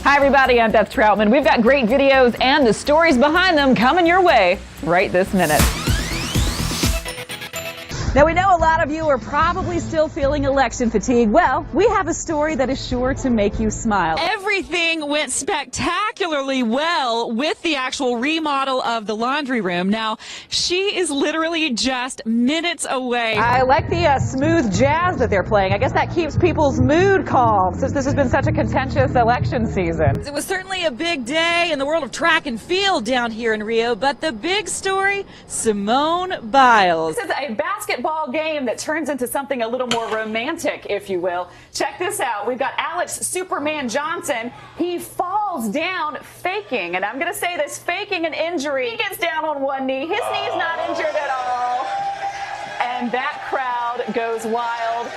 Hi everybody, I'm Beth Troutman. We've got great videos and the stories behind them coming your way right this minute. Now, we know a lot of you are probably still feeling election fatigue. Well, we have a story that is sure to make you smile. Everything went spectacularly well with the actual remodel of the laundry room. Now, she is literally just minutes away. I like the smooth jazz that they're playing. I guess that keeps people's mood calm since this has been such a contentious election season. It was certainly a big day in the world of track and field down here in Rio, but the big story, Simone Biles. This is a basketball game that turns into something a little more romantic, if you will. Check this out. We've got Alex Superman Johnson. He falls down faking, and I'm going to say this, faking an injury. He gets down on one knee. His knee's not injured at all. And that crowd goes wild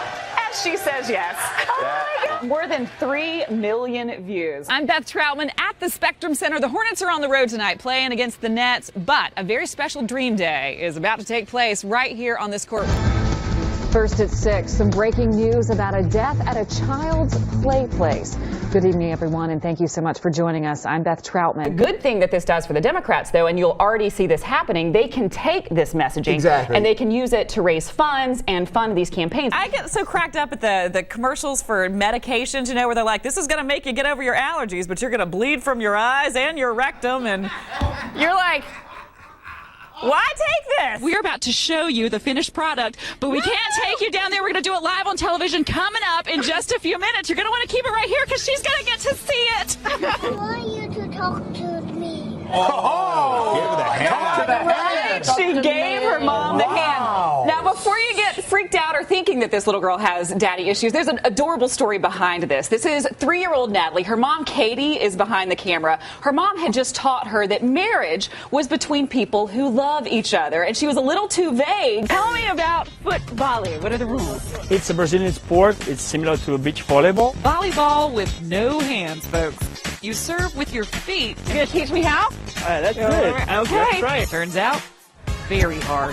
as she says yes. Oh my God. More than 3 million views. I'm Beth Troutman at the Spectrum Center. The Hornets are on the road tonight playing against the Nets, but a very special dream day is about to take place right here on this court. First at 6, some breaking news about a death at a child's play place. Good evening, everyone, and thank you so much for joining us. I'm Beth Troutman. The good thing that this does for the Democrats, though, and you'll already see this happening, they can take this messaging and they can use it to raise funds and fund these campaigns. I get so cracked up at the commercials for medications, you know, where they're like, this is going to make you get over your allergies, but you're going to bleed from your eyes and your rectum, and you're like, why take this? We're about to show you the finished product, but we can't take you down there. We're going to do it live on television coming up in just a few minutes. You're going to want to keep it right here because she's going to get to see it. I want you to talk to me. Oh, give her the hand. Right. She gave her mom the hand. Now, before you get freaked out or thinking that this little girl has daddy issues, there's an adorable story behind this. This is 3-year-old Natalie. Her mom, Katie, is behind the camera. Her mom had just taught her that marriage was between people who love each other, and she was a little too vague. Tell me about foot volley. What are the rules? It's a Brazilian sport. It's similar to beach volleyball. Volleyball with no hands, folks. You serve with your feet. You gonna teach me how? That's it. Okay. That's right. Turns out, very hard.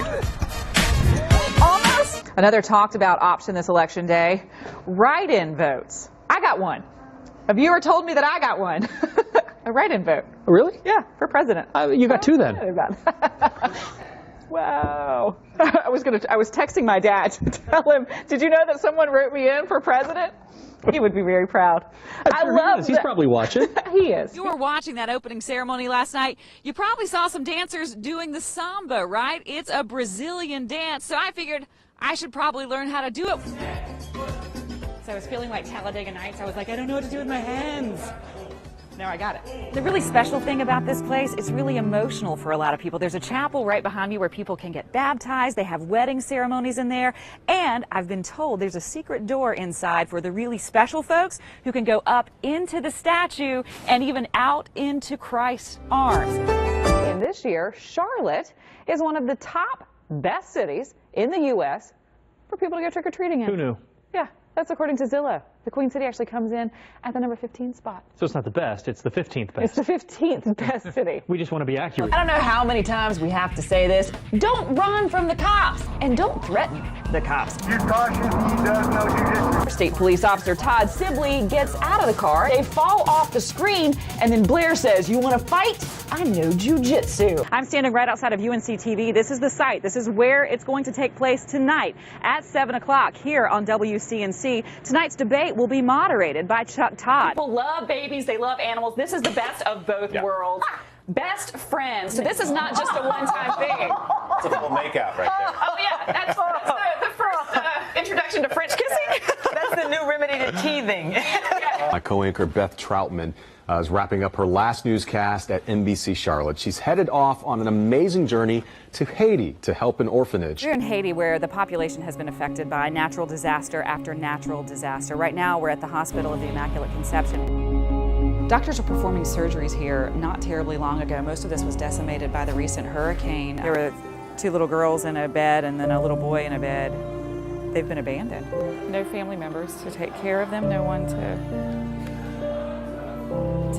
Almost. Another talked about option this election day, write-in votes. I got one. A viewer told me that I got one. A write-in vote. Really? Yeah, for president. You got 2 then. Wow. I was texting my dad to tell him, did you know that someone wrote me in for president? He would be very proud. I love He's probably watching. He is. You were watching that opening ceremony last night. You probably saw some dancers doing the samba, right? It's a Brazilian dance, so I figured I should probably learn how to do it. So I was feeling like Talladega Nights. I was like, I don't know what to do with my hands. Now I got it. The really special thing about this place, it's really emotional for a lot of people. There's a chapel right behind me where people can get baptized. They have wedding ceremonies in there. And I've been told there's a secret door inside for the really special folks who can go up into the statue and even out into Christ's arms. And this year, Charlotte is one of the top best cities in the U.S. for people to go trick-or-treating in. Who knew? Yeah, that's according to Zillow. The Queen City actually comes in at the number 15 spot. So it's not the best. It's the 15th best. It's the 15th best city. We just want to be accurate. I don't know how many times we have to say this. Don't run from the cops and don't threaten the cops. You're cautious, he does know jujitsu. State Police Officer Todd Sibley gets out of the car. They fall off the screen, and then Blair says, you want to fight? I know jiu-jitsu. I'm standing right outside of UNC TV. This is the site. This is where it's going to take place tonight at 7 o'clock here on WCNC. Tonight's debate will be moderated by Chuck Todd. People love babies. They love animals. This is the best of both worlds. Best friends. So this is not just a one-time thing. It's a little makeout right there. Oh, yeah. That's the first introduction to French kissing. That's the new remedy to teething. My co-anchor Beth Troutman is wrapping up her last newscast at NBC Charlotte. She's headed off on an amazing journey to Haiti to help an orphanage. We're in Haiti, where the population has been affected by natural disaster after natural disaster. Right now, we're at the Hospital of the Immaculate Conception. Doctors are performing surgeries here not terribly long ago. Most of this was decimated by the recent hurricane. There were 2 little girls in a bed and then a little boy in a bed. They've been abandoned. No family members to take care of them, no one to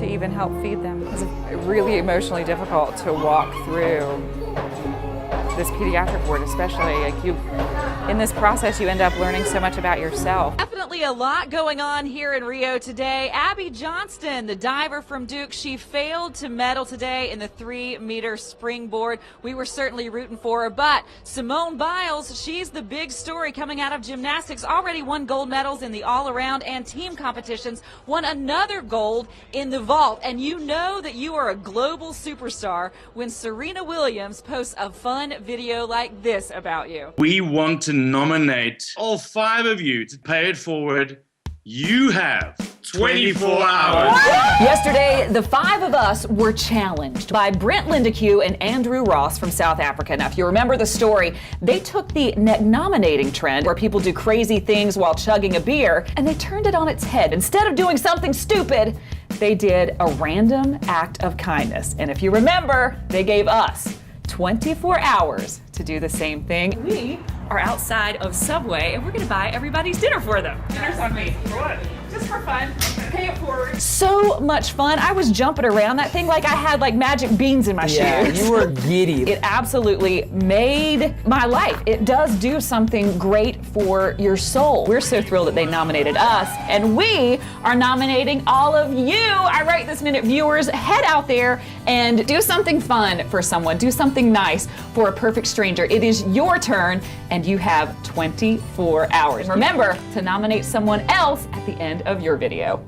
even help feed them. It's really emotionally difficult to walk through this pediatric ward, especially. Like, in this process, you end up learning so much about yourself. Definitely a lot going on here in Rio today. Abby Johnston, the diver from Duke, she failed to medal today in the 3-meter springboard. We were certainly rooting for her, but Simone Biles, she's the big story coming out of gymnastics. Already won gold medals in the all-around and team competitions, won another gold in the vault. And you know that you are a global superstar when Serena Williams posts a fun video like this about you. We want to nominate all 5 of you to pay it forward. You have 24 hours. Yesterday, the 5 of us were challenged by Brent Lindeque and Andrew Ross from South Africa. Now, if you remember the story, they took the nominating trend where people do crazy things while chugging a beer, and they turned it on its head. Instead of doing something stupid, they did a random act of kindness. And if you remember, they gave us 24 hours to do the same thing. We are outside of Subway, and we're gonna buy everybody's dinner for them. Dinner's on me. For what? Just for fun. Pay it forward. So much fun. I was jumping around that thing like I had like magic beans in my shoes. You were giddy. It absolutely made my life. It does do something great for your soul. We're so thrilled that they nominated us, and we are nominating all of you, I Write This Minute viewers. Head out there and do something fun for someone. Do something nice for a perfect stranger. It is your turn, and you have 24 hours. Remember to nominate someone else at the end of your video.